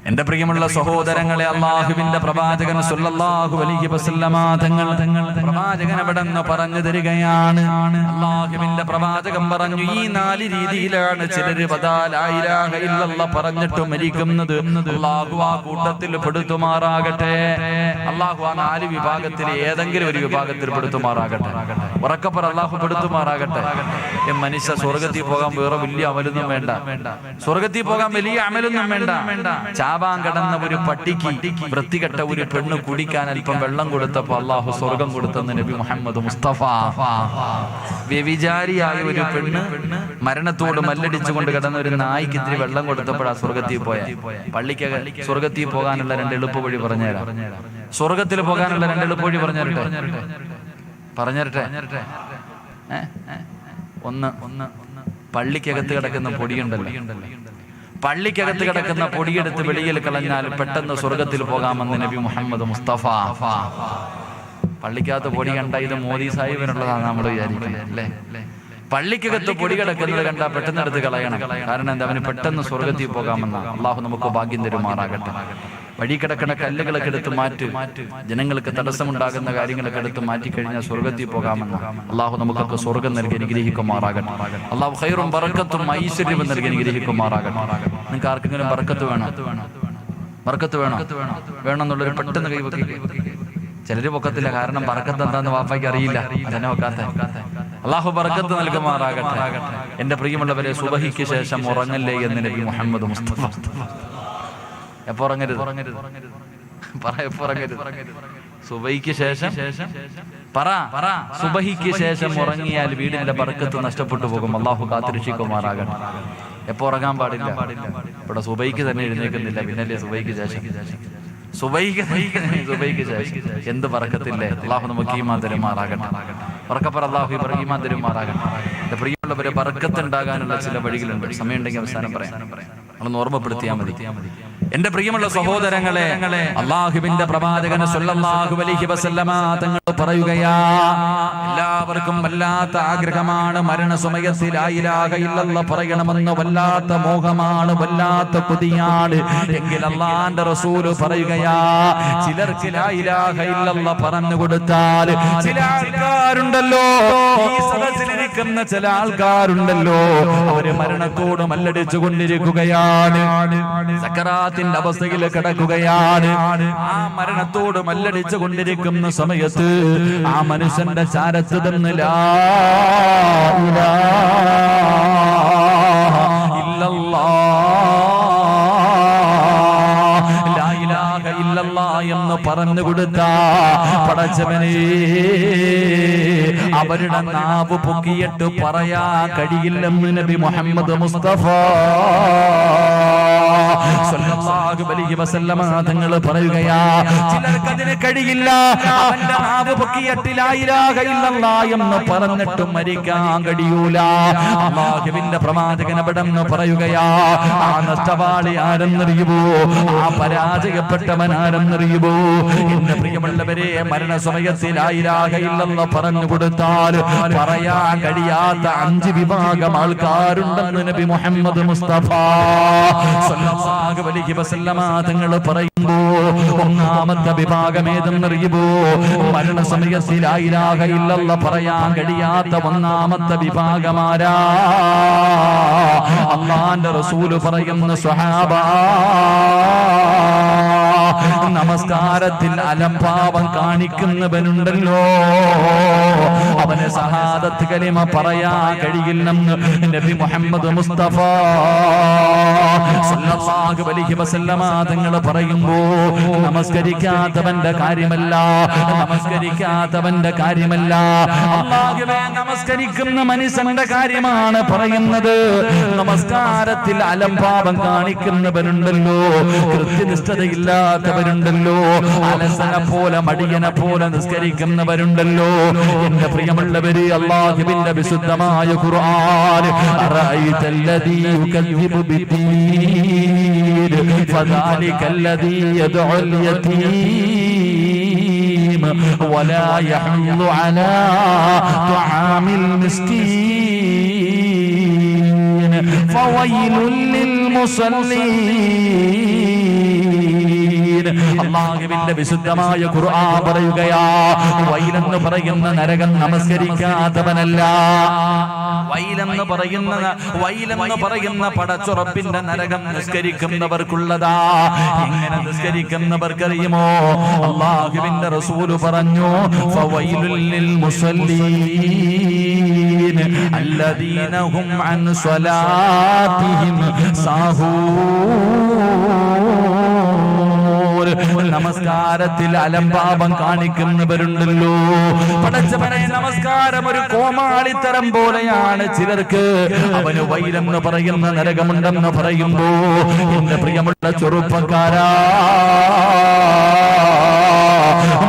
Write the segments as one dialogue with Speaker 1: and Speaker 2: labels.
Speaker 1: എന്റെ പ്രിയമുള്ള സഹോദരങ്ങളെ, അല്ലാഹുവിന്റെ പ്രവാചകൻ സല്ലല്ലാഹു അലൈഹി വസല്ലമ തങ്ങൾ പ്രവാചകൻ എവിടെന്ന് പറഞ്ഞു തരികയാണ്. അല്ലാഹുവിന്റെ പ്രവാചകൻ പറഞ്ഞു, ഈ 4 രീതിയിലാണ് ചിലര് ലാ ഇലാഹ ഇല്ലല്ലാഹ് പറഞ്ഞിട്ട് മരിക്കുന്നത്. അല്ലാഹു ആ കൂട്ടത്തിൽ പെടുത്തുമാറാകട്ടെ. അല്ലാഹു ആ 4 വിഭാഗത്തിൽ ഏതെങ്കിലും ഒരു വിഭാഗത്തിൽ പെടുത്തുമാറാകട്ടെ. ഉറക്കപ്പറ, അല്ലാഹു പെടുത്തുമാറാകട്ടെ. മനുഷ്യ സ്വർഗത്തിൽ പോകാൻ വേറെ വലിയ അമലൊന്നും വേണ്ട. സ്വർഗത്തിൽ പോകാൻ വലിയ അമലൊന്നും വേണ്ട. ചാവാൻ കിടന്ന ഒരു പട്ടിക്ക് വൃത്തികെട്ട ഒരു പെണ്ണ് കുടിക്കാൻ അല്പം വെള്ളം കൊടുത്തപ്പോ അള്ളാഹു സ്വർഗം കൊടുത്തെന്ന് നബി മുഹമ്മദ് മുസ്തഫ. വ്യഭിചാരിയായ ഒരു പെണ്ണ് മരണത്തോട് മല്ലടിച്ചുകൊണ്ട് കിടന്ന ഒരു നായ്ക്ക് ഇത്തിരി വെള്ളം കൊടുത്തപ്പോഴാ സ്വർഗത്തിൽ പോയ. പള്ളിക്ക് സ്വർഗത്തിൽ പോകാനുള്ള 2 എളുപ്പവഴി പറഞ്ഞുതരാം. സ്വർഗത്തിൽ പോകാനുള്ള 2 എളുപ്പവഴി പറഞ്ഞുതരട്ടെ. ഒന്ന്, പള്ളിക്കകത്ത് കിടക്കുന്ന പൊടിയുണ്ടല്ലോ, പള്ളിക്കകത്ത് കിടക്കുന്ന പൊടിയെടുത്ത് വെളിയിൽ കളഞ്ഞാൽ പെട്ടെന്ന് സ്വർഗത്തിൽ പോകാമെന്ന് നബി മുഹമ്മദ് മുസ്തഫ. പള്ളിക്കകത്ത് പൊടി കണ്ട ഇത് മോദി സാഹിബിനുള്ളതാണ് നമ്മൾ വിചാരിക്കുന്നത് അല്ലേ? പള്ളിക്കകത്ത് പൊടി കിടക്കുന്നത് കണ്ടാൽ പെട്ടെന്ന് എടുത്ത് കളയണം. കാരണം എന്താ? അവന് പെട്ടെന്ന് സ്വർഗത്തിൽ പോകാമെന്ന. അള്ളാഹു നമുക്ക് ഭാഗ്യം തരുമാറാകട്ടെ. വഴി കിടക്കുന്ന കല്ലുകളൊക്കെ എടുത്ത് മാറ്റി, ജനങ്ങൾക്ക് തടസ്സമുണ്ടാകുന്ന കാര്യങ്ങളൊക്കെ എടുത്ത് മാറ്റിക്കഴിഞ്ഞാൽ സ്വർഗത്തിൽ പോകാമെന്ന്. അള്ളാഹു നമുക്കൊക്കെ സ്വർഗം നൽകി അനുഗ്രഹിക്കുമാറാകട്ടെ. അള്ളാഹു ഖൈറും ബറക്കത്തും ഐശ്വര്യവും നൽകി അനുഗ്രഹിക്കുമാറാകട്ടെ. നിങ്ങൾക്ക് ആർക്കെങ്കിലും ബറക്കത്ത് വേണമെന്നുള്ളൊരു പെട്ടെന്ന് കൈവക്കി. ചിലര് പൊക്കത്തില്ല, കാരണം ബറക്കത്ത് എന്താന്ന് വാപ്പയ്ക്ക് അറിയില്ല. അതന്നെ വെക്കാത്ത. അള്ളാഹു ബറക്കത്ത് നൽകുമാറാകട്ടെ. എന്റെ പ്രിയമുള്ളവരെ, സുബഹിക്ക് ശേഷം ഉറങ്ങല്ലേ എന്ന് നബി മുഹമ്മദ് മുസ്തഫ. എപ്പോ ഉറങ്ങരുത്? സുബഹിക്ക് ശേഷം സുബഹിക്ക് ശേഷം ഉറങ്ങിയാൽ വീടിന്റെ ബർക്കത്ത് നഷ്ടപ്പെട്ടു പോകും. അള്ളാഹു കാത്തുരക്ഷിക്കുമാറാകട്ടെ. എപ്പോ ഉറങ്ങാൻ പാടില്ല? ഇവിടെ സുബഹിക്ക് തന്നെ എഴുന്നേൽക്കുന്നില്ല, പിന്നല്ലേ സുബഹിക്ക് ശേഷം? സുബഹിക്ക് ശേഷം എന്ത് ബർക്കത്തില്ലേ? അള്ളാഹു നമുക്ക് ഈമാൻ തരുമാറാകട്ടെ. ഉറക്കപ്പറ, അള്ളാഹു ഈമാൻ തരുമാറാകട്ടെ. എന്റെ പ്രിയമുള്ളവരെ, ബർക്കത്ത് ഉണ്ടാകാനുള്ള ചില വഴികളുണ്ട്. സമയമുണ്ടെങ്കിൽ അവസാനം പറയാം, നമ്മളൊന്ന് ഓർമ്മപ്പെടുത്തിയാൽ മതി. എന്റെ പ്രിയമുള്ള സഹോദരങ്ങളെ, അല്ലാഹുവിന്റെ പ്രവാചകൻ സല്ലല്ലാഹു അലൈഹി വസല്ലമ തങ്ങൾ പറയുകയാ, എല്ലാവർക്കും വല്ലാത്ത ആഗ്രഹമാണ് മരണസമയത്തിൽ ലാ ഇലാഹ ഇല്ലല്ലാഹ് പറയണമെന്ന്. വല്ലാത്ത മോഹമാണ്, വല്ലാത്ത കൊതിയാണ്. എങ്കിൽ അല്ലാഹുവിന്റെ റസൂൽ പറയുകയാ, ചിലർക്ക് ലാ ഇലാഹ ഇല്ലല്ലാഹ് പറഞ്ഞു കൊടുത്താൽ ചില ആൾക്കാരുണ്ടല്ലോ, ഈ സദസ്സിലിരിക്കുന്ന ചില ആൾക്കാരുണ്ടല്ലോ, അവര് മരണത്തോട് മല്ലടിച്ചു കൊണ്ടിരിക്കുകയാണ്. സക്കറാത്തിന്റെ അവസ്ഥയിൽ കിടക്കുകയാണ്. ആ മരണത്തോട് മല്ലടിച്ചു കൊണ്ടിരിക്കുന്ന സമയത്ത് ആ മനുഷ്യന്റെ ചാരത്ത് നിന്ന് ലാ ഇലാഹ ഇല്ലല്ലാഹ് എന്ന് പറഞ്ഞു കൊടുത്ത പടച്ചവനെ, അവരുടെ നാവ് പൊക്കിയിട്ട് പറയാ കഴിയില്ലെന്ന് നബി മുഹമ്മദ് മുസ്തഫ സല്ലല്ലാഹു അലൈഹി വസല്ലമ തങ്ങൾ പറയുകയാ, ചിലർക്ക് അതിന് കഴിയില്ല. അവന്റെ നാവ് പൊക്കിയിട്ട് ലാ ഇലാഹ ഇല്ലല്ലാഹ് എന്ന് പറഞ്ഞിട്ട് മരിക്കാൻ കഴിയൂല. അല്ലാഹുവിന്റെ പ്രവാചകൻ അവിടെന്ന് പറയുകയാ, ആ നഷ്ടവാളി ആരെന്നറിയുമോ? ആ പരാജയപ്പെട്ടവൻ ആരെന്നറിയുമോ? എന്റെ പ്രിയമുള്ളവരെ, മരണസമയത്തിൽ ലാ ഇലാഹ ഇല്ലല്ലാഹ് പറഞ്ഞു കൊടുത്താൽ പറയാൻ കഴിയാത്ത 5 വിഭാഗം ആൾക്കാരുണ്ടെന്ന് നബി മുഹമ്മദ് മുസ്തഫ സല്ലല്ലാഹു അലൈഹി വസല്ലമ തങ്ങൾ പറയുമ്പോ, ഒന്നാമത്തെ വിഭാഗം ഏതെന്നറിയുമോ? മരണസമയത്തിൽ ലാ ഇലാഹ ഇല്ലല്ലാഹ് പറയാൻ കഴിയാത്ത ഒന്നാമത്തെ വിഭാഗമാരാ? അല്ലാഹുവിന്റെ റസൂൽ പറയുന്ന സ്വഹാബ, നമസ്കാരത്തിൽ അലംഭാവം കാണിക്കുന്നവനുണ്ടല്ലോ, അവന് സഹാദത്ത് കലിമ പറയാൻ കഴിയില്ലെന്ന് നബി മുഹമ്മദ് മുസ്തഫ സല്ലല്ലാഹു അലൈഹി വസല്ലമ തങ്ങൾ പറയുമ്പോ, നമസ്കരിക്കാത്തവന്റെ കാര്യമല്ല, അല്ലാഹുവേ നമസ്കരിക്കുന്ന മനുഷ്യന്റെ കാര്യമാണ് പറയുന്നത്. നമസ്കാരത്തിൽ അലംഭാവം കാണിക്കുന്നവരുണ്ടല്ലോ, കൃത്യനിഷ്ഠതയില്ലാത്തവരുണ്ടല്ലോ, അലസനെ പോലെ മടിയനെ പോലെ നിസ്കരിക്കുന്നവരുണ്ടല്ലോ. എന്റെ പ്രിയമുള്ളവര്, അല്ലാഹുവിന്റെ വിശുദ്ധമായ ഖുർആൻ, അറഅയ്തല്ലദീ യുകദ്ദിബു ബിദ്ദീൻ ഫദാലികല്ലദീ യദ്ഉൽ യതീം വലാ യഹുദ്ദു അലാ തുആമിൽ മിസ്കീൻ ഫവൈലുൽ ലിൽ മുസല്ലീൻ
Speaker 2: അല്ലാഹുവിന്റെ വിശുദ്ധമായ ഖുർആൻ പറയുകയാ, വൈലെന്ന് പറയുന്ന നരകം നമസ്കരിക്കാത്തവനല്ല. വൈലെന്ന് പറയുന്ന പടച്ചുറപ്പിന്റെ നരകം നിസ്കരിക്കുന്നവർക്കുള്ളതാ. എങ്ങനെ നിസ്കരിക്കുന്നവർക്കറിയുമോ? അല്ലാഹുവിന്റെ റസൂല് പറഞ്ഞു, ഫവൈലുൽ ലിൽ മുസല്ലീൻ അല്ലദീന ഹും അൻ സ്വലാത്തിഹിം സാഹൂൻ. നമസ്കാരത്തിൽ അലംഭാവം കാണിക്കുന്നവരുണ്ടല്ലോ. പടച്ചവനെ, നമസ്കാരം ഒരു കോമാളിത്തരം പോലെയാണ് ചിലർക്ക്. അവന് വൈലെന്ന് പറയുന്ന നരകമുണ്ടെന്ന് പറയുമ്പോ, എന്റെ പ്രിയമുള്ള ചെറുപ്പക്കാരാ,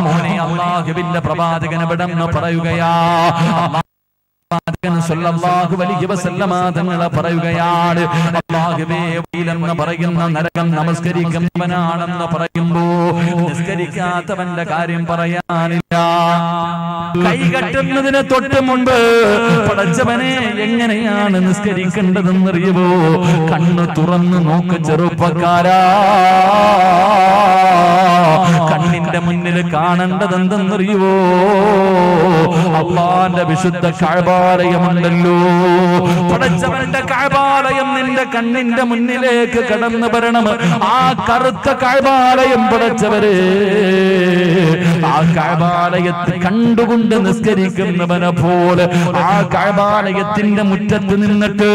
Speaker 2: മോനെ, അല്ലാഹുവിന്റെ പ്രവാചകൻ എവിടെന്ന് പറയുകയാ, സല്ലല്ലാഹു അലൈഹി വസല്ലമ തങ്ങളെ പറയുകയാണ്, അല്ലാഹുവേ, വൈലെന്ന് പറയുന്ന നരകം നമസ്കരിക്കുന്നവനാണെന്ന് പറയുമ്പോ നിസ്കരിക്കാത്തവന്റെ കാര്യം പറയാനില്ല. കൈകെട്ടുന്നതിന് തൊട്ട് മുമ്പ് പടച്ചവനെ എങ്ങനെയാണ് നിസ്കരിക്കേണ്ടതെന്നറിയുമോ? കണ്ണ് തുറന്നു നോക്ക് ചെറുപ്പക്കാരാ. കണ്ണിന്റെ മുന്നിൽ കാണേണ്ടത് എന്തെന്നറിയുവോ? അല്ലാഹുവിന്റെ വിശുദ്ധ കഅബാലയമുണ്ടല്ലോ. പടച്ചവന്റെ കഅബാലയം നിന്റെ കണ്ണിന്റെ മുന്നിലേക്ക് കടന്നു വരണം. ആ കറുത്ത കഅബാലയം പടച്ചവരെ, ആ കഅബാലയത്തെ കണ്ടുകൊണ്ട് നിസ്കരിക്കുന്നവനെ പോലെ, ആ കഅബാലയത്തിന്റെ മുറ്റത്ത് നിന്നിട്ട്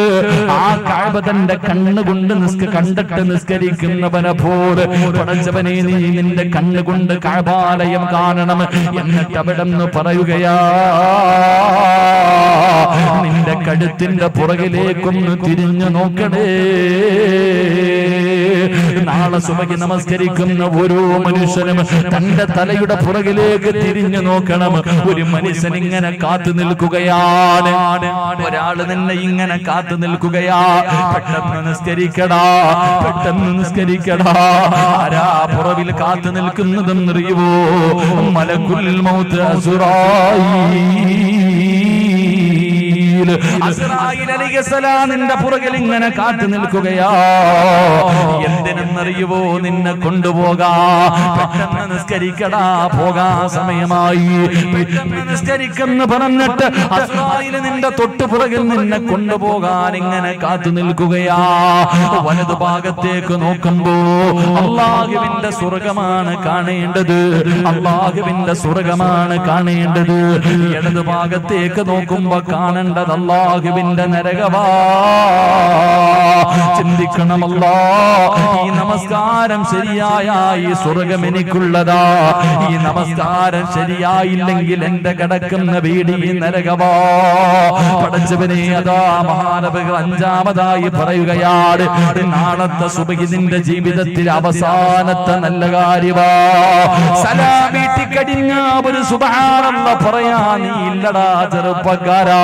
Speaker 2: ആ കഅബ തന്റെ കണ്ണുകൊണ്ട് കണ്ടിട്ട് നിസ്കരിക്കുന്നവനെ പോലെ പടച്ചവനെ, നീ നിന്റെ കണ്ണുകൊണ്ട് കഅബാലയം കാണണം. എന്നിട്ട് അവിടെ നിന്ന് പറയുകയാ, നിന്റെ കഴുത്തിന്റെ പുറകിലേക്കൊന്ന് തിരിഞ്ഞു നോക്കണേ. നാളെ സുബഹി നമസ്കരിക്കുന്ന ഓരോ മനുഷ്യനും തന്റെ തലയുടെ പുറകിലേക്ക് തിരിഞ്ഞു നോക്കണം. ഒരു മനുഷ്യൻ ഇങ്ങനെ കാത്തു നിൽക്കുകയാണ്, ഒരാള് തന്നെ ഇങ്ങനെ കാത്തു നിൽക്കുകയാ. പെട്ടെന്ന് നിസ്കരിക്കടാ, പെട്ടെന്ന് നിസ്കരിക്കടാ. ആരാ പുറകിൽ കാത്തു നിൽക്കുന്നതെന്നറിയുവോ? മലക്കുൽ മൗത്ത് അസ്റായീൽ അലൈഹിസ്സലാം നിന്റെ പുറകിൽ ഇങ്ങനെ കാത്തു നിൽക്കുകയാ. എന്തിനെന്നറിയുവോ? നിന്നെ കൊണ്ടുപോകാ. പെട്ടെന്ന് നിസ്കരിക്കടാ, പോകാ സമയമായി. പെട്ടെന്ന് നിസ്കരിക്കെന്ന് പറഞ്ഞിട്ട് അസ്റായീൽ നിന്റെ തൊട്ടു പുറകിൽ നിന്നെ കൊണ്ടുപോകാൻ ഇങ്ങനെ കാത്തു നിൽക്കുകയാ. വലതു ഭാഗത്തേക്ക് നോക്കുമ്പോ അല്ലാഹുവിന്റെ സ്വർഗമാണ് കാണേണ്ടത്, അല്ലാഹുവിന്റെ സ്വർഗമാണ് കാണേണ്ടത്. ഇടതു ഭാഗത്തേക്ക് നോക്കുമ്പോ കാണേണ്ടത് അല്ലാഹുവിന്റെ നരകവാ. ചിന്തിക്കണമല്ലോ, ഈ നമസ്കാരം ശരിയായ ഈ സ്വർഗം എനിക്കുള്ളതാ. ഈ നമസ്കാരം ശരിയായില്ലെങ്കിൽ എന്റെ കിടക്കുന്ന വീട് ഈ നരകവാ. പടച്ചവനെ, അതാ മഹാനബികൾ അഞ്ചാമതായി പറയുകയാണ്, നാളത്തെ സുബഹി നിന്റെ ജീവിതത്തിൽ അവസാനത്തെ നല്ല കാര്യവാ. സലാം വീട്ടിക്കടിഞ്ഞ ഒരു സുബ്ഹാനല്ലാഹ് പറയാ നീ ഇല്ലടാ ചെറുപ്പക്കാരാ.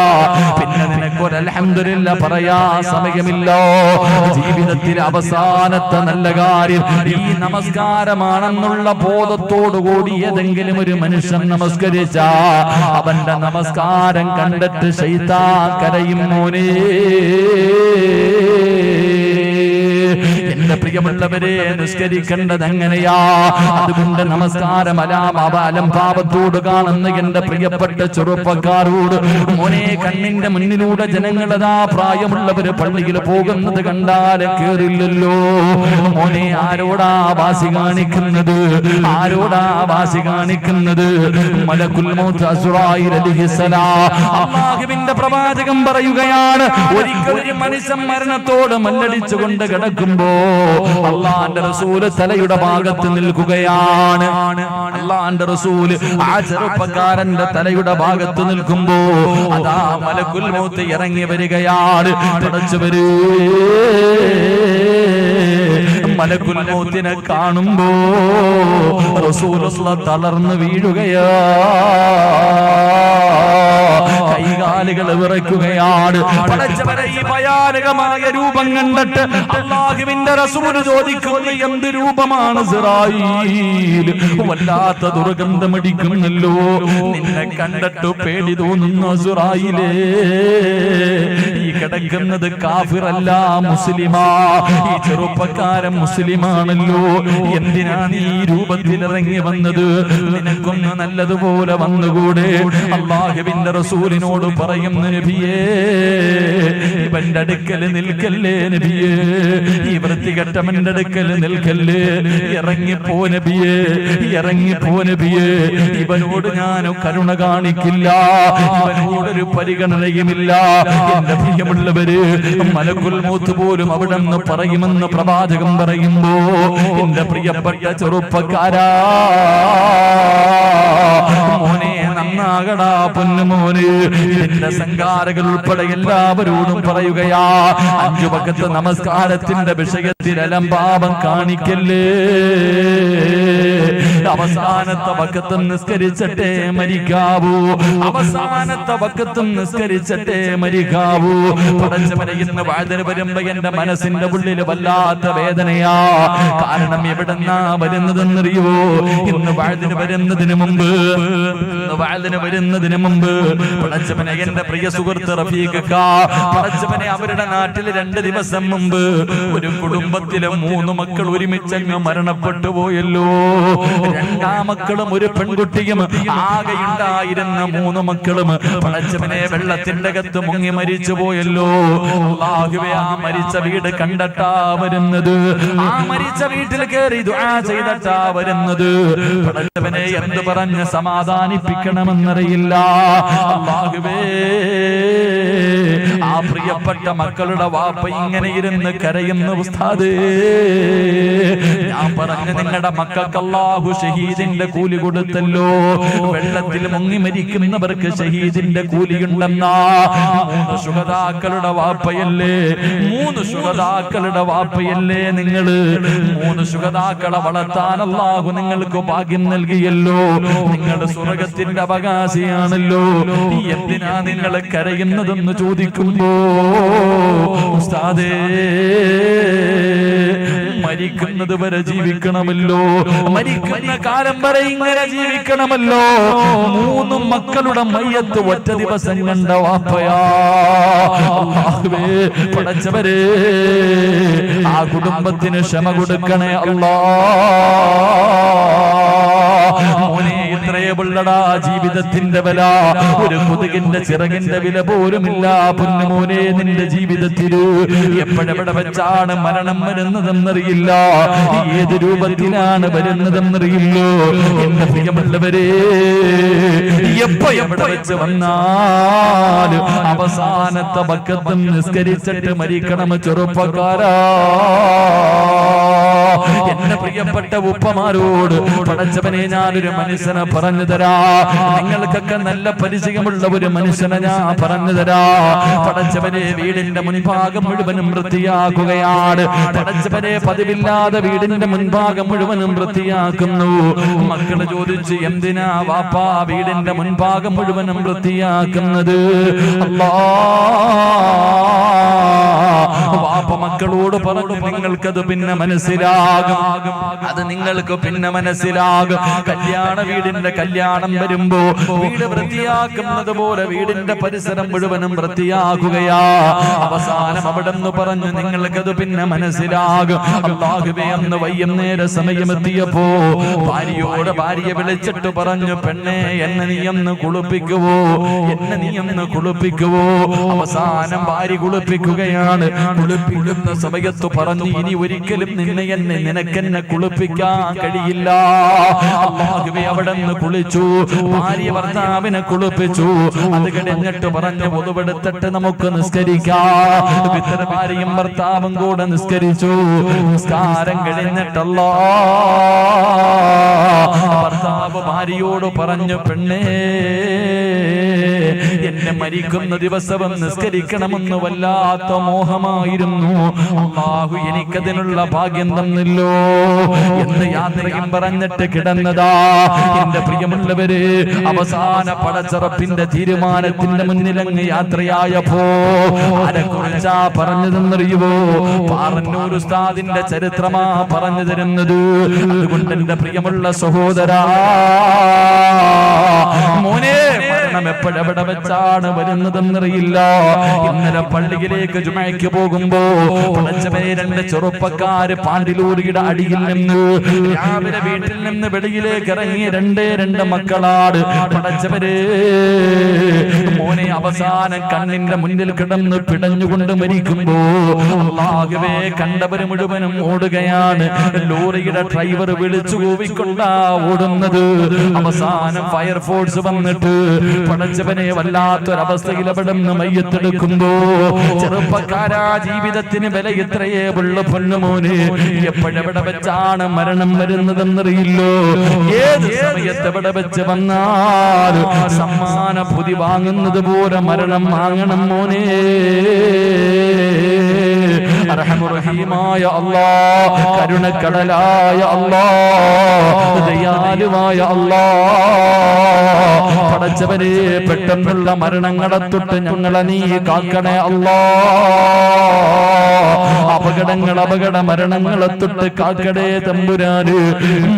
Speaker 2: പിന്നെ നിനക്കൊരു അൽഹംദുലില്ലാഹ് പറയാ സമയമില്ലോ. ജീവിതത്തിൽ അവസാനത്തെ നല്ല കാര്യം ഈ നമസ്കാരമാണെന്നുള്ള ബോധത്തോടുകൂടി ഏതെങ്കിലും ഒരു മനുഷ്യൻ നമസ്കരിച്ച അവന്റെ നമസ്കാരം കണ്ടിട്ട് ശൈത്താൻ കരയും. മോനെ, എന്റെ പ്രിയമുള്ളവരെ, നിസ്കരിക്കേണ്ടത് എങ്ങനെയാ? അതുകൊണ്ട് നമസ്കാരം അലംഭാവത്തോട് കാണുന്ന എന്റെ പ്രിയപ്പെട്ട ചെറുപ്പക്കാരോട്, മോനെ, കണ്ണിന്റെ മുന്നിലൂടെ ജനങ്ങളതാ പ്രായമുള്ളവര് പള്ളിയിൽ പോകുന്നത് കണ്ടാല് കേറില്ലല്ലോ. മോനെ, ആരോടാ വാശി കാണിക്കുന്നത്? ആരോടാ വാശി കാണിക്കുന്നത്? മലക്കുൽ മൗത്ത് അസ്റായീൽ അലൈഹിസ്സലാം. അല്ലാഹുവിന്റെ പ്രവാചകൻ പറയുകയാണ്, ഒരിക്കൽ ഒരു മനുഷ്യൻ മരണത്തോട് മല്ലടിച്ചുകൊണ്ട് കിടക്കുമ്പോ അല്ലാഹുവിന്റെ റസൂല് തലയുടെ ഭാഗത്ത് നിൽക്കുകയാണ്. അല്ലാഹുവിന്റെ റസൂല് ആ ചെറുപ്പക്കാരന്റെ തലയുടെ ഭാഗത്ത് നിൽക്കുമ്പോ അതാ മലക്കുൽ മൗത്ത് ഇറങ്ങി വരികയാണ്. പടച്ചവരേ, മലക്കുൽ മൗത്തിനെ കാണുമ്പോ റസൂലുള്ളാഹി തളർന്നു വീഴുകയാ. കൈകാലുകൾ വിറയ്ക്കുകയാണ്. പടച്ചവരെ, ഈ ഭയാനകമായ രൂപം കണ്ടിട്ട് അല്ലാഹുവിന്റെ റസൂൽ ചോദിക്കുന്നു, എന്ത് രൂപമാണ് ഇസ്രായീൽ? വല്ലാത്ത ദുർഗന്ധമടിക്കുന്നല്ലോ. നിന്നെ കണ്ടിട്ട് പേടി തോന്നുന്നു ഇസ്രായീലേ. ഈ കിടക്കുന്നത് കാഫിറല്ല, മുസ്ലിമാ. ഈ ചെറുപ്പക്കാരൻ മുസ്ലിമാണല്ലോ, എന്തിനാ നീ ഈ രൂപത്തിൽ ഇറങ്ങി വന്നത്? നിനക്കൊന്ന് നല്ലതുപോലെ വന്നുകൂടെ? അല്ലാഹുവിന്റെ റസൂലിനോട് പറയുന്നു, നബിയേ ഇവന്റെ അടുക്കൽ നിൽക്കല്ലേ നബിയേ, ഈ വൃത്തികെട്ടവന്റെ അടുക്കൽ നിൽക്കല്ലേ, ഇറങ്ങിപ്പോ നബിയേ, ഇറങ്ങിപ്പോ നബിയേ. ഇവനോട് ഞാൻ കരുണ കാണിക്കില്ല, ഇവനോടൊരു പരിഗണനയുമില്ല. എന്റെ പ്രിയമുള്ളവര്, മലക്കുൽ മൗത്ത് പോലും അവിടെ നിന്ന് പറയുമെന്ന് പ്രവാചകൻ പറയുമ്പോ, എന്റെ പ്രിയപ്പെട്ട ചെറുപ്പക്കാരാ, മോനെ നന്നാകടാ പൊന്നുമോന്. എന്റെ സംഘാരകൾ ഉൾപ്പെടെ എല്ലാവരോടും പറയുകയാ, 5 വഖത്ത് നമസ്കാരത്തിന്റെ വിഷയത്തിൽ അലംഭാവം കാണിക്കല്ലേ. അവസാനത്തെ വഖത്ത് നിസ്കരിച്ചിട്ടേ മരിക്കാവൂ, അവസാനത്തെ വഖത്ത് നിസ്കരിച്ചിട്ടേ മരിക്കാവൂ. പടച്ചവനെ, ഇന്ന് വാഴ്തിന് വരുമ്പോ എന്റെ മനസ്സിന്റെ ഉള്ളിൽ വല്ലാത്ത വേദനയാ. കാരണം എവിടെന്നാ വരുന്നതെന്നറിയോ? ഇന്ന് വാഴ്തിന് വരുന്നതിന് മുമ്പ്, പടച്ചവനെ എന്റെ പ്രിയ സുഹൃത്ത് റഫീഖ, പടച്ചവനെ അവരുടെ നാട്ടിൽ 2 ദിവസം മുമ്പ് ഒരു കുടുംബത്തിലെ 3 മക്കൾ ഒരുമിച്ചങ്ങ് മരണപ്പെട്ടു പോയല്ലോ. 2 മക്കളും ഒരു പെൺകുട്ടിയും, ആകെയുണ്ടായിരുന്ന 3 മക്കളും പടച്ചവനെ വെള്ളത്തിന്റെ അകത്ത് മുങ്ങി മരിച്ചു പോയല്ലോ. അല്ലാഹുവേ, ആ മരിച്ച വീട് കണ്ടിട്ടാ വരുന്നത്, ആ മരിച്ച വീട്ടിൽ കയറി ദുആ ചെയ്തിട്ടാ വരുന്നത്. പടച്ചവനെ എന്ത് പറഞ്ഞ് സമാധാനിപ്പിക്കണമെന്നറിയില്ല. അല്ലാഹുവേ, ആ പ്രിയപ്പെട്ട മക്കളുടെ വാപ്പ ഇങ്ങനെ ഇരുന്ന് കരയുന്ന ഉസ്താദേ, ഞാൻ പറഞ്ഞു നിങ്ങളുടെ മക്കൾക്ക് അല്ലാഹു ഷഹീദിന്റെ കൂലി കൊടുത്തല്ലോ. വെള്ളത്തിൽ മുങ്ങി മരിക്കുന്നവർക്ക് ഷഹീദിന്റെ കൂലിയുണ്ടെന്നാ. 3 ശുഹദാക്കളുടെ വാപ്പയല്ലേ, 3 ശുഹദാക്കളുടെ വാപ്പയല്ലേ നിങ്ങള്? 3 ശുഹദാക്കളെ വളർത്താൻ അല്ലാഹു നിങ്ങൾക്ക് ഭാഗ്യം നൽകിയല്ലോ. നിങ്ങളുടെ സ്വർഗത്തിന്റെ അവകാശിയാണല്ലോ. എന്തിനാ നിങ്ങൾ കരയുന്നതെന്ന് ചോദിക്കുമ്പോ, ഉസ്താദേ മരിക്കുന്നത് വരെ ജീവിക്കണമല്ലോ, മരിക്കുന്ന കാലം വരെ ഇങ്ങനെ ജീവിക്കണമല്ലോ. 3 മക്കളുടെ മയ്യത്ത് ഒറ്റ ദിവസം കണ്ട വാപ്പയാ. അല്ലാഹുവേ, പടച്ചവരെ ആ കുടുംബത്തിന് ക്ഷമ കൊടുക്കണേ അല്ലാ. മോനെ, ഇത്രയേ ഉള്ളടാ ജീവിതത്തിന്റെ വില, ഒരു കൊതുകിന്റെ ചിറകിന്റെ വില പോലുമില്ല. പൊന്നുമോനെ, നിന്റെ ജീവിതത്തിൽ എപ്പോഴെവിടെ വെച്ചാണ് മരണം വരുന്നതെന്നറിയില്ല, ഏത് രൂപത്തിലാണ് വരുന്നതെന്നറിയില്ലോ. എന്റെ പ്രിയമുള്ളവരെ, എപ്പോ എവിടെ വെച്ച് വന്നാലും അവസാനത്തെ വഖത്ത് നിസ്കരിച്ചിട്ട് മരിക്കണം ചെറുപ്പക്കാരാ. എന്റെ പ്രിയപ്പെട്ട ഉപ്പമാരോട് പടച്ചവനെ ഞാനൊരു മനുഷ്യനെ പറഞ്ഞു തരാ, നിങ്ങൾക്കൊക്കെ നല്ല പരിചയമുള്ള ഒരു മനുഷ്യനെ ഞാൻ പറഞ്ഞു തരാ. പടച്ചവനെ വീടിന്റെ മുൻഭാഗം മുഴുവനും വൃത്തിയാക്കുകയാണ്. പടച്ചവനെ പതിവില്ലാതെ വീടിന്റെ മുൻഭാഗം മുഴുവനും വൃത്തിയാക്കുന്നു. മക്കള് ചോദിച്ചു, എന്തിനാ വാപ്പാ വീടിന്റെ മുൻഭാഗം മുഴുവനും വൃത്തിയാക്കുന്നത്? അല്ലാ, വാപ്പ മക്കളോട് പറഞ്ഞു, നിങ്ങൾക്കത് പിന്നെ മനസ്സിലാകും, അത് നിങ്ങൾക്ക് പിന്നെ മനസ്സിലാകും. കല്യാണ വീടിന്റെ കല്യാണം വരുമ്പോ വീട് വൃത്തിയാക്കുന്നത് പോലെ വീടിന്റെ പരിസരം മുഴുവനും വൃത്തിയാക്കുകയാ. അവസാനം അവിടെ നിന്ന് പറഞ്ഞു, നിങ്ങൾക്കത് പിന്നെ മനസ്സിലാകും. അല്ലാഹുവേ, അന്ന് വൈകുന്നേര സമയമെത്തിയപ്പോ ഭാര്യയോട് ഭാര്യ വിളിച്ചിട്ട് പറഞ്ഞു, പെണ്ണെ എന്നെ നീ ഒന്ന് കുളിപ്പിക്കുവോ, എന്നെ നീ ഒന്ന് കുളിപ്പിക്കുവോ. അവസാനം ഭാര്യ കുളിപ്പിക്കുകയാണ്. കുളിപ്പിക്കുന്ന സമയത്ത് പറഞ്ഞു, ഇനി ഒരിക്കലും നിനക്കെന്നെ കുളിപ്പിക്കാൻ കഴിയില്ല. അല്ലാഹുവേ, അവിടെ നിന്ന് കുളിച്ചു, ഭാര്യ ഭർത്താവിനെ കുളിപ്പിച്ചു. അത് കഴിഞ്ഞിട്ട് പറഞ്ഞു, ഒതുവെടുത്തിട്ട് നമുക്ക് നിസ്കരിക്കാം. ഭാര്യയും ഭർത്താവും കൂടെ നിസ്കരിച്ചു. നിസ്കാരം കഴിഞ്ഞിട്ടല്ല ഭർത്താവ് ഭാര്യയോട് പറഞ്ഞു, പെണ്ണേ എന്നെ മരിക്കുന്ന ദിവസവും നിസ്കരിക്കണമെന്ന് വല്ലാത്ത മോഹമായിരുന്നു. അല്ലാഹു എനിക്കതിനുള്ള ഭാഗ്യം തന്നല്ലോ എന്ന് യാത്രയും പറഞ്ഞിട്ട് കിടന്നതാ. എന്റെ പ്രിയമുള്ളവര്, അവസാന പടച്ചറപ്പിന്റെ തീരുമാനത്തിന്റെ മുന്നിലങ്ങ് യാത്രയായപ്പോ ആരെക്കുറിച്ചാ പറഞ്ഞതെന്നറിയുവോ? പാറന്നൂർ ഉസ്താദിന്റെ ചരിത്രമാ പറഞ്ഞു തരുന്നത്. അതുകൊണ്ട് എന്റെ പ്രിയമുള്ള സഹോദരാ, മോനെ, മരണം എപ്പോഴെവിടെ വെച്ചാണ് വരുന്നതെന്നറിയില്ല. ഇന്നലെ പള്ളിയിലേക്ക് ജുമയ്ക്ക് പോകുമ്പോ പടച്ചവനെ 2 ചെറുപ്പക്കാര് പാണ്ടിലൂരിയുടെ അടിയിൽ നിന്ന് രാവിലെ വീട്ടിൽ നിന്ന് വെളിയിലേക്ക് ഇറങ്ങിയ 2 മക്കളാട്. പടച്ചവരെ മോനെ അവസാനം കണ്ണിന്റെ മുന്നിൽ കിടന്ന് പിടഞ്ഞുകൊണ്ട് മരിക്കുമ്പോ അല്ലാഹുവേ കണ്ടവര് മുഴുവനും ഓടുകയാണ്. ലോറിയുടെ ഡ്രൈവർ വിളിച്ചു കൂവിക്കൊണ്ടാ ഓടുന്നത്. അവസാനം ഫയർഫോഴ്സ് വന്നിട്ട് പടച്ചവനെ വല്ലാത്തൊരവസ്ഥയിൽ അവിടെ നിന്ന് മയ്യത്തെടുക്കുമ്പോ ചെറുപ്പക്കാരാ ജീവിതത്തിന് വില ഇത്രയേ ഉള്ള പൊന്നുമോനെ, എപ്പോഴെവിടെ വെച്ചാണ് മരണം വരുന്നതെന്നറിയില്ലോ. ഏത് സമയത്ത് എവിടെ വെച്ച് വന്നാൽ സമ്മാന പൊതി വാങ്ങുന്നത് പോലെ മരണം വാങ്ങണം മോനെ. റഹീമായ അല്ലാഹ്, കരുണക്കടലായ അല്ലാഹ്, ദയാലുവായ അല്ലാഹ്, പടച്ചവനെ പെട്ടെന്നുള്ള മരണങ്ങളെ തൊട്ട് ഞങ്ങളെ നീ കാക്കണേ അല്ലാഹ്. അപകട മരണങ്ങളെ തൊട്ട് കാക്കടേ തമ്പുരാന്.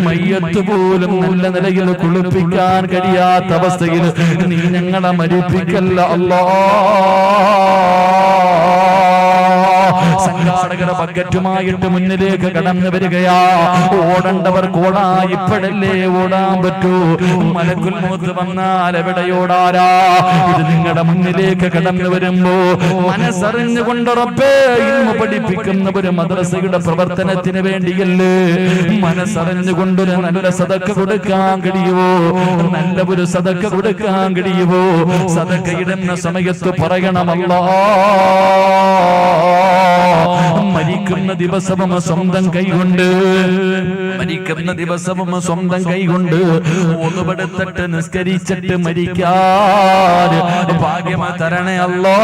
Speaker 2: മയ്യത്ത് പോലും നല്ല നിലയിൽ കുളിപ്പിക്കാൻ കഴിയാത്ത അവസ്ഥയിൽ നീ ഞങ്ങളെ മരിപ്പിക്കല്ല അല്ലാഹ്. സംഘാടകർ ബക്കറ്റുമായിട്ട് മുന്നിലേക്ക് കടന്നു വരികയാ. ഓടേണ്ടവർ ഓടാ, ഇപ്പോഴല്ലേ ഓടാൻ പറ്റൂ. മലക്കുൽ മൗത്ത് വന്നാൽ എവിടെയോടാരാ? ഇത് നിങ്ങളുടെ മുന്നിലേക്ക് കടന്നു വരുമ്പോ മനസ്സറിഞ്ഞുകൊണ്ട് റബ്ബേ ഇൽമു പഠിപ്പിക്കുന്ന ഒരു മദ്രസയുടെ പ്രവർത്തനത്തിന് വേണ്ടിയല്ലേ. മനസ്സറിഞ്ഞുകൊണ്ടൊരു നല്ല സദക്ക കൊടുക്കാൻ കഴിയുമോ? നല്ല ഒരു സദക്ക കൊടുക്കാൻ കഴിയുമോ? സദക്ക ഇടുന്ന സമയത്ത് പറയണമല്ലോ, മരിക്കുന്ന ദിവസവും സ്വന്തം കൈകൊണ്ട് ഒന്നുപെടുത്തിട്ട് നിസ്കരിച്ചിട്ട് മരിക്കാൻ ഭാഗ്യമ തരണേ അല്ലാ,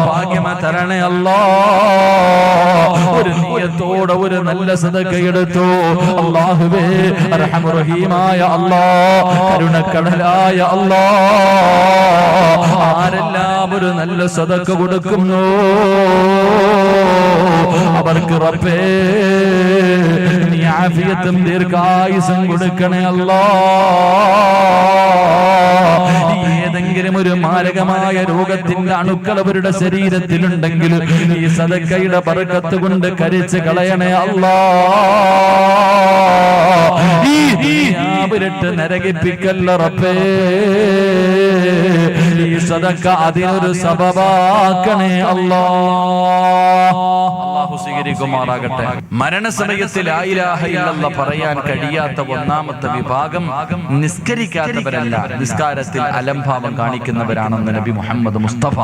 Speaker 2: ഭാഗ്യമ തരണേ അല്ലാ. ഒരു നിയത്തോടെ ഒരു നല്ല സദഖ എടുത്തു. അല്ലാഹുവേ റഹ്മാൻ റഹീമായ അല്ലാഹ്, കരുണക്കടലായ അല്ലാഹ്, ആരെല്ലാം ഒരു നല്ല സദഖ കൊടുക്കുന്നു അവർക്ക് റബ്ബേ നീ ആഫിയത്തും ദീർഘായുസ്സും കൊടുക്കണേ അല്ലാഹ്. ഏതെങ്കിലും ഒരു മാരകമായ രോഗത്തിന്റെ അണുക്കൾ അവരുടെ ശരീരത്തിലുണ്ടെങ്കിൽ ഈ സദഖയുടെ ബർക്കത്ത് കൊണ്ട് കരിച്ച് കളയണേ അല്ലാഹ്. അവരിട്ട് നരകിപ്പിക്കല്ല റബ്ബേ. ഈ സദഖ അതിനൊരു സബബാക്കണേ അല്ലാഹ്. അല്ലാഹു സ്വീകരിക്കുമാറാകട്ടെ. മരണസമയത്ത് ലാ ഇലാഹ ഇല്ലല്ലാഹ് പറയാൻ കഴിയാത്ത ഒന്നാമത്തെ വിഭാഗം നിസ്കരിക്കാത്തവരല്ല, നിസ്കാരത്തിൽ അലംഭാവം കാണിക്കുന്നവരാണെന്ന് നബി മുഹമ്മദ് മുസ്തഫ.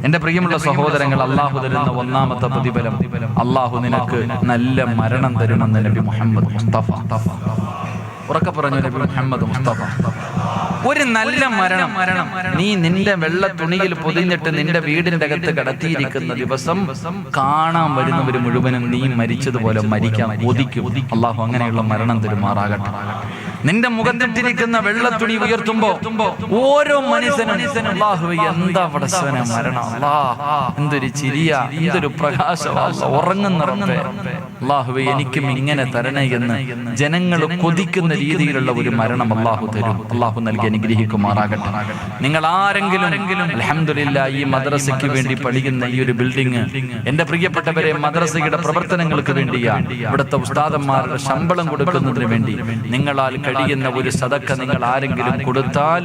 Speaker 2: എന്റെ പ്രിയമുള്ള സഹോദരങ്ങൾ, അല്ലാഹു തരുന്ന ഒന്നാമത്തെ പ്രതിഫലം, അല്ലാഹു നിനക്ക് നല്ല മരണം തരുമെന്ന് നബി മുഹമ്മദ് മുസ്തഫ. ഉറക്കെ പറഞ്ഞു നബി മുഹമ്മദ് മുസ്തഫ. ഒരു നല്ല മരണം നീ നിന്റെ വെള്ള തുണിയിൽ പൊതിഞ്ഞിട്ട് നിന്റെ വീടിന്റെ അകത്ത് കടത്തിയിരിക്കുന്ന ദിവസം കാണാൻ വരുന്നവര് മുഴുവനും നീ മരിച്ചതുപോലെ മരിക്കാൻ കൊതിക്കും. അള്ളാഹു അങ്ങനെയുള്ള മരണം തരുമാറാകട്ടെ. നിന്റെ മുഖത്തിട്ടിരിക്കുന്ന വെള്ള തുണി ഉയർത്തുമ്പോ ഓരോ മനുഷ്യനും അല്ലാഹുവേ എന്താ പടച്ചവനെ മരണം, എന്തൊരു ചിരിയ, എന്തൊരു പ്രകാശം, ഉറങ്ങുന്ന റബ്ബേ അല്ലാഹുവേ എനിക്കും ഇങ്ങനെ തരണേ എന്ന് ജനങ്ങൾ കൊതിക്കുന്ന രീതിയിലുള്ള ഒരു മരണം അല്ലാഹു തരും. അല്ലാഹു നൽകി അനുഗ്രഹിക്കുമാറാകട്ടെ. നിങ്ങൾ ആരെങ്കിലും അൽഹംദുലില്ലാഹ് ഈ മദ്രസയ്ക്ക് വേണ്ടി പഠിക്കുന്ന ഈ ഒരു ബിൽഡിംഗ് എന്റെ പ്രിയപ്പെട്ടവരെ മദ്രസയുടെ പ്രവർത്തനങ്ങൾക്ക് വേണ്ടിയാണ്, ഇവിടുത്തെ ഉസ്താദന്മാരുടെ ശമ്പളം കൊടുക്കുന്നതിന് വേണ്ടി നിങ്ങളാൽ കഴിയുന്ന ഒരു സദഖ നിങ്ങൾ ആരെങ്കിലും കൊടുത്താൽ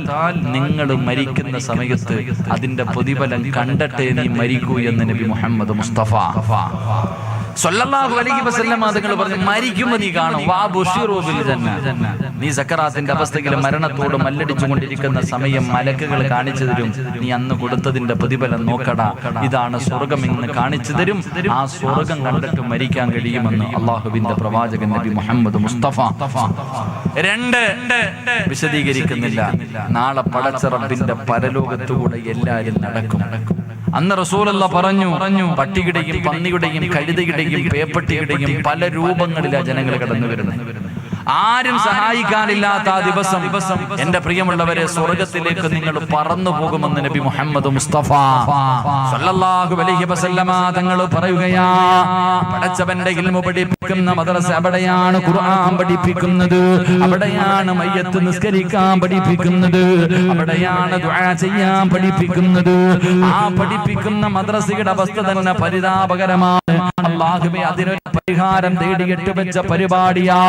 Speaker 2: നിങ്ങൾ മരിക്കുന്ന സമയത്ത് അതിന്റെ പ്രതിഫലം കണ്ടട്ടെ നീ മരിക്കൂ എന്ന് നബി മുഹമ്മദ് മുസ്തഫ സല്ലല്ലാഹു അലൈഹി വസല്ലം തങ്ങൾ പറഞ്ഞു, മരിക്കുമ്പോൾ നീ കാണും വാ ബുശിറു ബിൽ ജന്ന. നീ സക്കറാത്തിന്റെ അവസ്ഥയിൽ മരണത്തോട് മല്ലടിച്ചുകൊണ്ടിരിക്കുന്ന സമയം മലക്കുകൾ കാണിച്ചു തരും, നീ അന്ന് കൊടുത്തതിന്റെ പ്രതിഫലം നോക്കടാ, ഇതാണ് സ്വർഗം എന്ന് കാണിച്ചു തരും. ആ സ്വർഗം കണ്ടിട്ട് മരിക്കാൻ കഴിയുമെന്ന് അള്ളാഹുവിന്റെ പ്രവാചകൻ നബി മുഹമ്മദ് മുസ്തഫ. രണ്ട് വിശദീകരിക്കുന്നില്ല, നാളെ പടച്ച റബ്ബിന്റെ പരലോകത്തുകൂടെ എല്ലാരും നടക്കും. അന്ന് റസൂലുള്ള പറഞ്ഞു, പട്ടിയുടെയും പന്നിയുടെയും കഴുതയുടെയും പേപ്പട്ടിയുടെയും പല രൂപങ്ങളിലാ ജനങ്ങൾ കടന്നു വരുന്നത്. ആരും സഹായിക്കാനില്ലാത്ത ആ ദിവസം എന്റെ പ്രിയമുള്ളവരെ സ്വർഗത്തിലേക്ക് നിങ്ങൾ പറന്നു പോകുമെന്ന് നബി മുഹമ്മദ് മുസ്തഫ സല്ലല്ലാഹു അലൈഹി വസല്ലമ തങ്ങൾ പറയുകയാ. പടച്ചവന്റെ ഇൽമു പഠിപ്പിക്കുന്ന പഠിപ്പിക്കുന്ന മദ്രസ, അവിടെയാണ് ഖുർആൻ പഠിപ്പിക്കുന്നത്, അവിടെയാണ് മയ്യത്ത് നിസ്കരിക്കാൻ പഠിപ്പിക്കുന്നത്, അവിടെയാണ് ദുആ ചെയ്യാൻ പഠിപ്പിക്കുന്നത്. ആ പഠിപ്പിക്കുന്ന മദ്രസയുടെ അവസ്ഥ തന്നെ പരിതാപകരമാണ്. അല്ലാഹുവേ, അതിനൊരു പരിഹാരം തേടിയിട്ട് വെച്ച പരിപാടിയാ.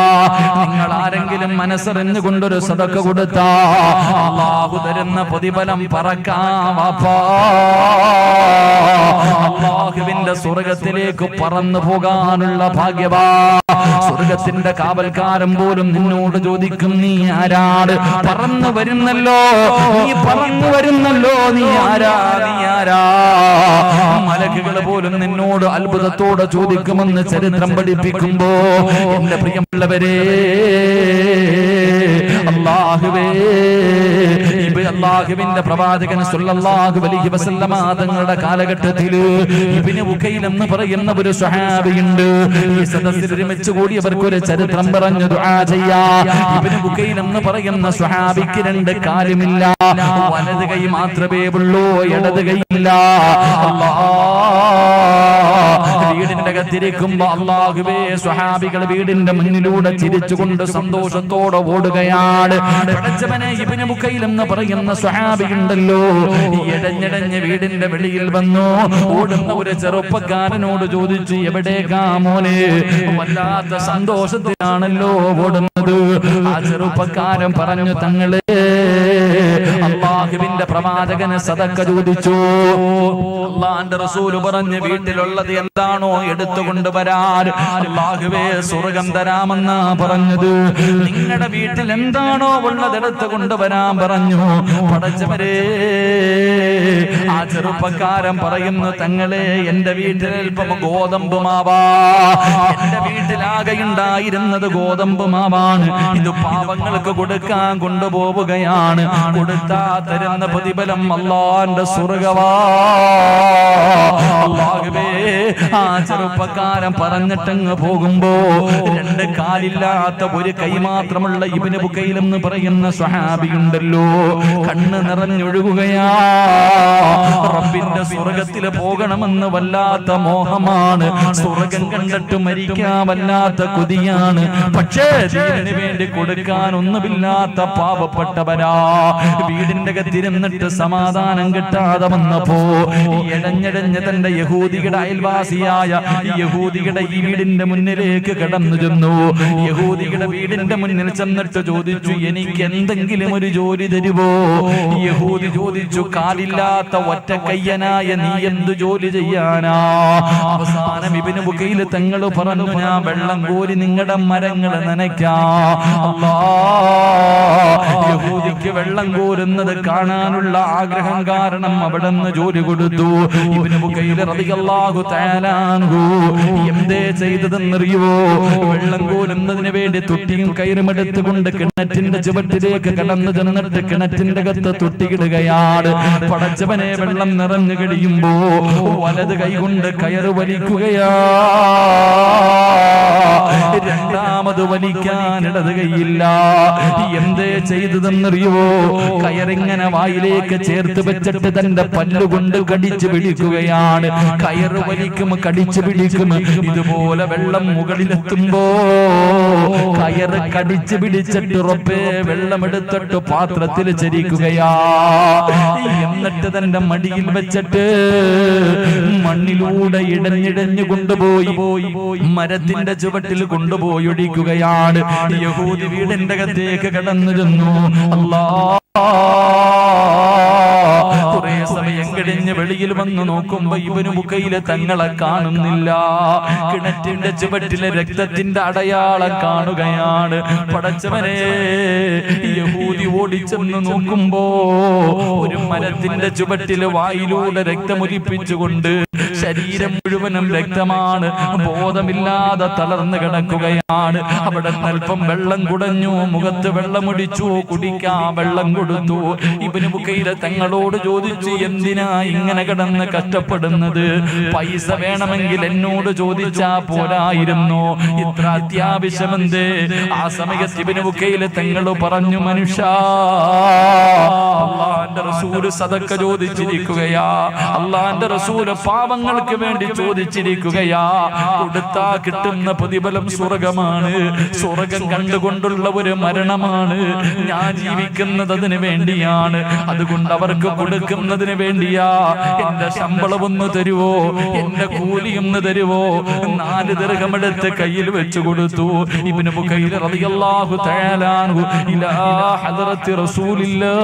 Speaker 2: നിങ്ങൾ ആരെങ്കിലും മനസ്സറിഞ്ഞുകൊണ്ടൊരു സദഖ കൊടുത്താ അല്ലാഹു തരുന്ന പ്രതിഫലം പറക്കാം. അല്ലാഹുവിന്റെ സ്വർഗത്തിലേക്ക് പറന്നു പോകാനുള്ള ഭാഗ്യവാ. സ്വർഗത്തിന്റെ കാവൽക്കാരൻ പോലും നിന്നോട് ചോദിക്കും, നീ ആരാണ്? പറന്നു വരുന്നല്ലോ, നീ പറന്നു വരുന്നല്ലോ, നീ ആരാ, നീ ആരാ? മലക്കുകൾ പോലും നിന്നോട് അത്ഭുതത്തോടെ ചോദിക്കുമെന്ന് ചരിത്രം പഠിപ്പിക്കുമ്പോ എന്റെ പ്രിയമുള്ളവരെ, അല്ലാഹുവിന്റെ പ്രവാചകൻ സല്ലല്ലാഹു അലൈഹി വസല്ലമ തങ്ങളുടെ കാലഘട്ടത്തിൽ ഇബ്നു ഉഖൈൽ എന്ന് പറയുന്ന ഒരു സ്വഹാബിയുണ്ട്. ഈ സദസ്സിൽ ഒരുമിച്ച് കൂടിയവർക്ക് ഒരു ചരിത്രം പറഞ്ഞു ദുആ ചെയ്യാ. ഇബ്നു ഉഖൈൽ എന്ന് പറയുന്ന സ്വഹാബിക്ക് രണ്ട് കാലുമില്ല, വലത് കൈ മാത്രമേ ഉള്ളൂ, ഇടത് കൈയില്ല. വീടിന്റെ അകത്തിരിക്കുമ്പോ അല്ലാഹുവേ, സ്വഹാബികൾ വീടിന്റെ മുന്നിലൂടെ ചിരിച്ചുകൊണ്ട് സന്തോഷത്തോടെ ഓടുകയാണ്. പടച്ചവനെ, ഇബ്നു ഉഖൈൽ എന്ന് പറയുന്ന സ്വഹാബിയുണ്ടല്ലോ, ഇടഞ്ഞിടഞ്ഞ് വീടിന്റെ വെളിയിൽ വന്നു. ഓടുന്ന ഒരു ചെറുപ്പക്കാരനോട് ചോദിച്ചു, എവിടേക്കാ മോനെ? വല്ലാത്ത സന്തോഷത്തിലാണല്ലോ ഓടുന്നത്. ആ ചെറുപ്പക്കാരൻ പറഞ്ഞു, തങ്ങളെ, അല്ലാഹുവിന്റെ പ്രവാചകന് സദഖ ചോദിച്ചു. അല്ലാഹുവിന്റെ റസൂൽ പറഞ്ഞു, വീട്ടിലുള്ളത് എന്താണോ എടുത്തുകൊണ്ടുവരാൻ. അല്ലാഹുവേ, സ്വർഗം തരാമെന്നാ പറഞ്ഞത്. നിങ്ങളുടെ വീട്ടിൽ എന്താണോ ഉള്ളത് എടുത്തു കൊണ്ടുവരാൻ പറഞ്ഞു. പടച്ചവരെ, ആ ചെറുപ്പക്കാരൻ പറയുന്നു, തങ്ങളെ, എന്റെ വീട്ടിൽ അല്പം ഗോതമ്പ് മാവാ. എന്റെ വീട്ടിലാകെ ഉണ്ടായിരുന്നത് ഗോതമ്പ് മാവാണ്. ഇത് പാവങ്ങൾക്ക് കൊടുക്കാൻ കൊണ്ടുപോവുകയാണ്. കൊടുത്താ തരുന്ന പ്രതിഫലം അല്ലാഹുവിന്റെ സ്വർഗവാ. അല്ലാഹുവേ, ആ ചെറുപ്പക്കാരൻ പറഞ്ഞിട്ടങ്ങ് പോകുമ്പോ രണ്ട് കാലില്ലാത്ത ഒരു കൈ മാത്രമുള്ള ഇബ്നു ഉഖൈൽ എന്ന് പറയുന്ന സ്വഹാബിയുണ്ടല്ലോ, കണ്ണ് നിറഞ്ഞൊഴുകുകയാ. റബ്ബിന്റെ സ്വർഗത്തിൽ പോകണമെന്ന് വല്ലാത്ത മോഹമാണ്. സ്വർഗം കണ്ടിട്ട് മരിക്കാൻ വല്ലാത്ത കൊതിയാണ്. പക്ഷേ ദീനിന് വേണ്ടി കൊടുക്കാൻ ഒന്നുമില്ലാത്ത പാവപ്പെട്ടവരാ. വീടിന്റെ അകത്തിരുന്നിട്ട് സമാധാനം കിട്ടാതെ വന്നപ്പോ ഇഴഞ്ഞിഴഞ്ഞ് തന്റെ യഹൂദിയുടെ അയൽവാസിയായ യഹൂദിയുടെ ഈ വീടിന്റെ മുന്നിലേക്ക് കടന്നു ചെന്നു. യഹൂദിയുടെ വീടിന്റെ മുന്നിൽ ചെന്നിട്ട് ചോദിച്ചു, എനിക്ക് എന്തെങ്കിലും ഒരു ജോലി തരുവോ? യഹൂദി ചോദിച്ചു, കാലില്ലാത്ത ഒറ്റക്കയ്യനായ നീ എന്ത് ജോലി ചെയ്യാനാ? അവസാനം ഇബ്നു ഉഖൈൽ തങ്ങൾ പറഞ്ഞു, ഞാൻ വെള്ളം കോരി നിങ്ങളുടെ മരങ്ങൾ നനയ്ക്കാം. യഹൂദിക്ക് വെള്ളം കോരുന്നത് കാണാനുള്ള ആഗ്രഹം കാരണം അവിടെ നിന്ന് ജോലി കൊടുത്തു. ഇബ്നു ഉഖൈൽ റളിയല്ലാഹു തആല അൻഹു എന്തേ ചെയ്തതെന്നറിയുവോ? വെള്ളം കോരുന്നതിന് വേണ്ടി തൊട്ടിയും കയറും എടുത്തുകൊണ്ട് കിണറ്റിന്റെ ചുവട്ടിലേക്ക് കടന്നു ചെന്നിട്ട് കിണറ്റിന്റെ അകത്ത് തൊട്ടിയിടുകയാണ്. പടച്ചവനെ, വെള്ളം നിറഞ്ഞു കഴിയുമ്പോ വലത് കൈകൊണ്ട് കയറ് വലിക്കുകയാ. രണ്ടാമത് വലിക്കാൻ ഇടത് കൈയില്ല. എന്തേ ചെയ്തതെന്നറിയുവോ? കയറിങ്ങനെ വായിലേക്ക് ചേർത്ത് വെച്ചിട്ട് തന്റെ പല്ലുകൊണ്ട് കടിച്ചു പിടിക്കുകയാണ്. കയറ് വലിക്കും, കടിച്ചു പിടിക്കും. ഇതുപോലെ വെള്ളം മുകളിലെത്തുമ്പോ കയറ് കടിച്ചു പിടിച്ചിട്ട് റബ്ബേ, വെള്ളമെടുത്തിട്ട് പാത്രത്തിൽ ചരിക്കുകയാ. എന്നിട്ട് തന്റെ മടിയിൽ വെച്ചിട്ട് മണ്ണിലൂടെ ഇടഞ്ഞിടഞ്ഞു കൊണ്ടുപോയി മരത്തിന്റെ ചുവട്ടിൽ കൊണ്ടുപോയി ഒഴിക്കുകയാണ്. യഹൂദി വീടിന്റെ അകത്തേക്ക് കടന്നു ചെന്നു. കുറെ സമയം കഴിഞ്ഞ് വെളിയിൽ വന്ന് നോക്കുമ്പോ ഇബ്നു ഉഖൈൽ തങ്ങളെ കാണുന്നില്ല. കിണറ്റിന്റെ ചുവട്ടിലെ രക്തത്തിന്റെ അടയാളം കാണുകയാണ്. പടച്ചവനെ, യഹൂദി ഓടിച്ചെന്ന് നോക്കുമ്പോ ഒരു മരത്തിന്റെ ചുവട്ടില് വായിലൂടെ രക്തമൊലിപ്പിച്ചുകൊണ്ട് ശരീരം മുഴുവനും രക്തമാണ്. ബോധമില്ലാതെ തളർന്നു കിടക്കുകയാണ്. അവിടെ അല്പം വെള്ളം കുടഞ്ഞു, മുഖത്ത് വെള്ളമൊടിച്ചു, കുടിക്കാൻ വെള്ളം കൊടുത്തു. ഇബ്നു ഉഖൈൽ തങ്ങളോട് ചോദിച്ചു, എന്തിനാ ഇങ്ങനെ കിടന്ന് കഷ്ടപ്പെടുന്നത്? പൈസ വേണമെങ്കിൽ എന്നോട് ചോദിച്ചാ പോരായിരുന്നു, ഇത്ര അത്യാവശ്യമെന്തേ? ആ സമയത്ത് ഇബ്നു ഉഖൈൽ തങ്ങൾ പറഞ്ഞു, മനുഷ്യ, അല്ലാഹുവിന്റെ റസൂൽ സദഖ ചോദിച്ചിരിക്കുകയാ. അല്ലാഹുവിന്റെ റസൂൽ പാവങ്ങൾ പാവങ്ങൾക്ക് വേണ്ടി ചോദിച്ചിരിക്കുകയാ. കൊടുത്താ കിട്ടുന്ന പ്രതിഫലം സ്വർഗമാണ്. സ്വർഗം കണ്ടുകൊണ്ടുള്ള ഒരു മരണമാണ്. ഞാൻ ജീവിക്കുന്നത് അതിനു വേണ്ടിയാണ്. അതുകൊണ്ട് അവർക്ക് കൊടുക്കുന്നതിന് വേണ്ടിയാ. എന്റെ ശമ്പളം ഒന്ന് തരുവോ, എന്റെ കൂലി ഒന്ന് തരുവോ? 4 ദിർഹമെടുത്ത് കയ്യിൽ വെച്ചു കൊടുത്തു. ഇബ്നു ബുഖൈർ റളിയല്ലാഹു തആല അൻഹു ഇലാ ഹദ്റത്തി റസൂലില്ലാഹ്,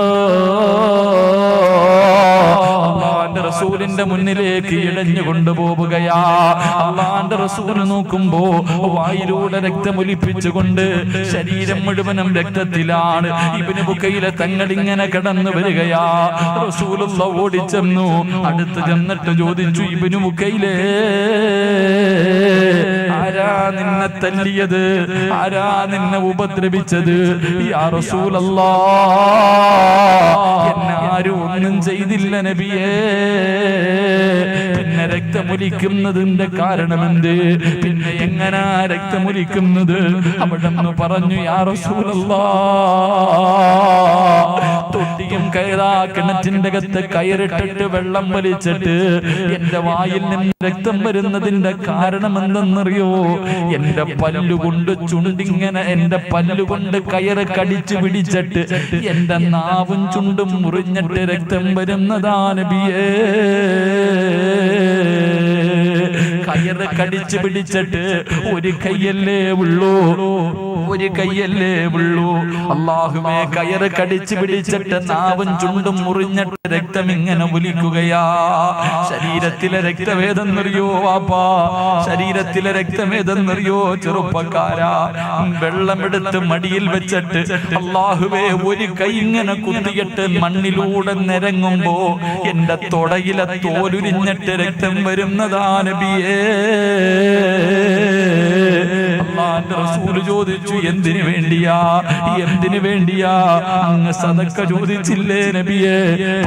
Speaker 2: അല്ലാഹുവിന്റെ റസൂലിന്റെ മുന്നിലേക്ക് ഇഴഞ്ഞു കൊണ്ടുപോവുകയാ. അല്ലാഹുവിന്റെ റസൂൽ നോക്കുമ്പോ വായിലൂടെ രക്തമൊലിപ്പിച്ചുകൊണ്ട് ശരീരം മുഴുവനും രക്തത്തിലാണ്. ഇബ്നു ബുഖൈർ തങ്ങൾ ഇങ്ങനെ കടന്നു വരികയാ. റസൂലുള്ളാഹി ഓടിച്ചെന്നു. അടുത്ത് ചെന്നിട്ട് ചോദിച്ചു, ഇബ്നു ബുഖൈലേ, ആരാ നിന്നെ തല്ലിയത്? ആരാ നിന്നെ ഉപദ്രവിച്ചത്? യാ റസൂലല്ലാഹ്, എന്നെ ആരും ഒന്നും ചെയ്തില്ല നബിയേ. പിന്നെ രക്തമൊലിക്കുന്നതിന്റെ കാരണമെന്ത്? പിന്നെ എങ്ങനാ രക്തമൊലിക്കുന്നത്? അവിടെന്ന് പറഞ്ഞു, യാ റസൂലല്ലാഹ്, തൊട്ടിയും കയറാ കിണറ്റിന്റെ അകത്ത് കയറിട്ടിട്ട് വെള്ളം വലിച്ചിട്ട് എന്റെ വായിൽ നിന്ന് രക്തം വരുന്നതിന്റെ കാരണം എന്തെന്നറിയോ? എന്റെ പല്ലുകൊണ്ട് ചുണ്ടിങ്ങനെ, എന്റെ പല്ലുകൊണ്ട് കയറ് കടിച്ചു പിടിച്ചിട്ട് എന്റെ നാവും ചുണ്ടും മുറിഞ്ഞിട്ട് രക്തം വരുന്നതാ നബിയേ. കയറ് കടിച്ചു പിടിച്ചിട്ട് ഒരു കൈയല്ലേ ഉള്ളൂ, ഒരു കൈയല്ലേ ഉള്ളൂ. അല്ലാഹുവേ, കയറ് കടിച്ചു പിടിച്ചിട്ട് നാവും ചുണ്ടും മുറിഞ്ഞിട്ട് രക്തം ഇങ്ങനെ ഒലിക്കുകയാ. ശരീരത്തിലെ രക്തവേദനറിയോ വാപ്പാ? ശരീരത്തിലെ രക്തവേദനറിയോ ചെറുപ്പക്കാരാ? വെള്ളമെടുത്ത് മടിയിൽ വെച്ചിട്ട് അല്ലാഹുവേ, ഒരു കൈ ഇങ്ങനെ കുത്തിയിട്ട് മണ്ണിലൂടെ നിരങ്ങുമ്പോ എന്റെ തൊടയിലെ തോലുരിഞ്ഞിട്ട് രക്തം വരുന്നതാ നബിയേ. അല്ലാഹുവിന്റെ റസൂൽ ചോദിച്ചു, എന്തിനു വേണ്ടിയാ? എന്തിനു വേണ്ടിയാ? അങ്ങ് സദക്ക ചോദിച്ചില്ലേ നബിയേ?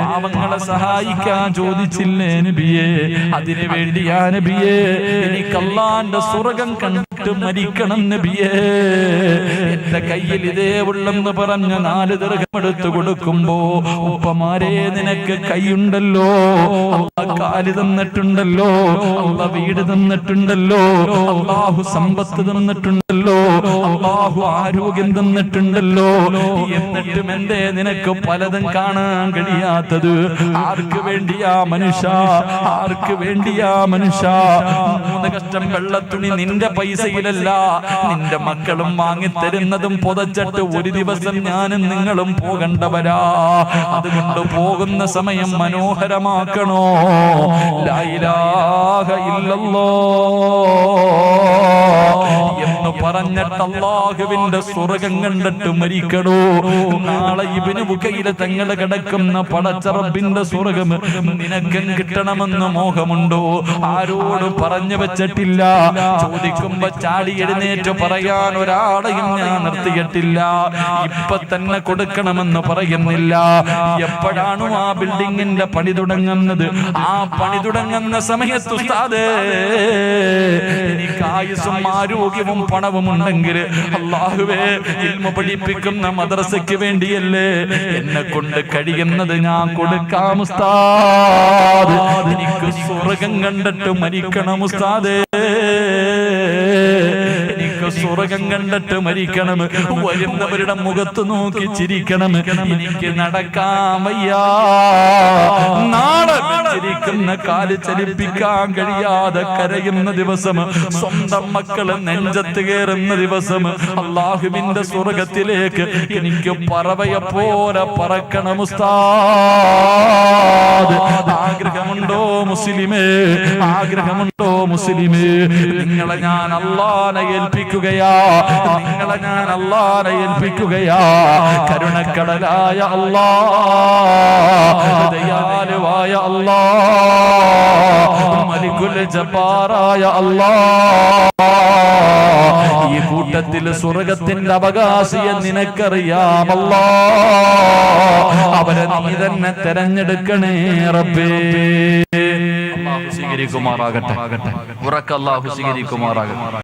Speaker 2: പാവങ്ങളെ സഹായിക്കാൻ ചോദിച്ചില്ലേ നബിയേ? അതിനു വേണ്ടിയാ നബിയേ. എനിക്ക് അല്ലാഹുവിന്റെ സ്വർഗം കണ്ടിട്ട് മരിക്കണം നബിയേ. എന്റെ കയ്യിൽ ഇതേ ഉള്ളെന്ന് പറഞ്ഞ 4 ദിർഹം എടുത്തു കൊടുക്കുമ്പോ, ഉപ്പമാരെ, നിനക്ക് കൈയുണ്ടല്ലോ, അല്ലാഹു കാല് തന്നിട്ടുണ്ടല്ലോ, അല്ലാഹു വീട് തന്നിട്ടുണ്ടല്ലോ, അല്ലാഹു സമ്പത്ത് തന്നിട്ടുണ്ടല്ലോ, അല്ലാഹു ആരോഗ്യം തന്നിട്ടുണ്ടല്ലോ. എന്നിട്ടും എന്തേ നിനക്ക് പലതും കാണാൻ കഴിയാത്തത്? ആർക്ക് വേണ്ടിയാ മനുഷ്യ? ആർക്ക് വേണ്ടിയാ മനുഷ്യ? 3 കഷ്ടം വെള്ളത്തുണി നിന്റെ പൈസയിലല്ല, നിന്റെ മക്കളും വാങ്ങിത്തരുന്നതും പുതച്ചിട്ട് ഒരു ദിവസം ഞാനും നിങ്ങളും പോകണ്ടവരാ. അതുകൊണ്ട് പോകുന്ന സമയം മനോഹരമാക്കണോ. ലാ ഇലാഹ ഇല്ലല്ലാഹ് എന്ന് പറഞ്ഞിട്ട് അല്ലാഹുവിന്റെ സ്വർഗം കണ്ടിട്ട് മരിക്കണോ. നാളെ ഇബ്നു ബുഖൈർ തങ്ങൾ കിടക്കുന്ന പടച്ച റബ്ബിന്റെ സ്വർഗം നിനക്കും കിട്ടണമെന്ന് മോഹമുണ്ടോ? ആരോടും പറഞ്ഞു വെച്ചിട്ടില്ല. ചോദിക്കുമ്പോ ചാടി എഴുന്നേറ്റ് പറയാൻ ഒരാളെയും ഞാൻ നിർത്തിയിട്ടില്ല. ഇപ്പൊ തന്നെ കൊടുക്കണമെന്ന് പറയുന്നില്ല. എപ്പോഴാണോ ആ ബിൽഡിങ്ങിന്റെ പണി തുടങ്ങുന്നത്, ആ പണി തുടങ്ങുന്ന സമയത്ത് ഉസ്താദേ, എനിക്ക് ആയുസ്സും ആരോഗ്യവും പണവും ഉണ്ടെങ്കിൽ അല്ലാഹുവേ, ഇൽമു പഠിപ്പിക്കുന്ന മദ്രസയ്ക്ക് വേണ്ടിയല്ലേ എന്നെ കൊണ്ട് കഴിയുന്നത് ഞാൻ കൊടുക്കാം ഉസ്താദ്. എനിക്ക് സ്വർഗം കണ്ടിട്ട് മരിക്കണം ഉസ്താദേ, എനിക്ക് സ്വർഗം കണ്ടിട്ട് മരിക്കണം. വരുന്നവരുടെ മുഖത്ത് നോക്കി ചിരിക്കണം. എനിക്ക് നടക്കാൻ വയ്യാ. നാളെ ചിരിക്കുന്ന കാല് ചലിപ്പിക്കാൻ കഴിയാതെ കരയുന്ന ദിവസം, സ്വന്തം മക്കള് നെഞ്ചത്ത് കയറുന്ന ദിവസം, അല്ലാഹുവിന്റെ സ്വർഗത്തിലേക്ക് എനിക്ക് പറവയെ പോലെ പറക്കണം ഉസ്താദ്. ആഗ്രഹമുണ്ടോ മുസ്ലിമേ? ആഗ്രഹമുണ്ടോ മുസ്ലിമേ? നിങ്ങളെ ഞാൻ അല്ലാഹനെ ഏൽപ്പിക്കുകയാ, നിങ്ങളെ ഞാൻ അല്ലാഹനെ ഏൽപ്പിക്കുകയാ. കരുണക്കടലായ അല്ലാഹ്, ദയാലുവായ അല്ലാഹ്, മലിക്കുൽ ജബ്ബാറായ അല്ലാഹ്, ഈ കൂട്ടത്തിൽ സ്വർഗത്തിന്റെ അവകാശിയെ നിനക്കറിയാമല്ലോ. അവരെ നീ തന്നെ തെരഞ്ഞെടുക്കണേ റബ്ബേ. അല്ലാഹു സ്വീകരിക്കുമാറാകട്ടെ. ഉറക്കെ അല്ലാഹു സ്വീകരിക്കുമാറാകട്ടെ.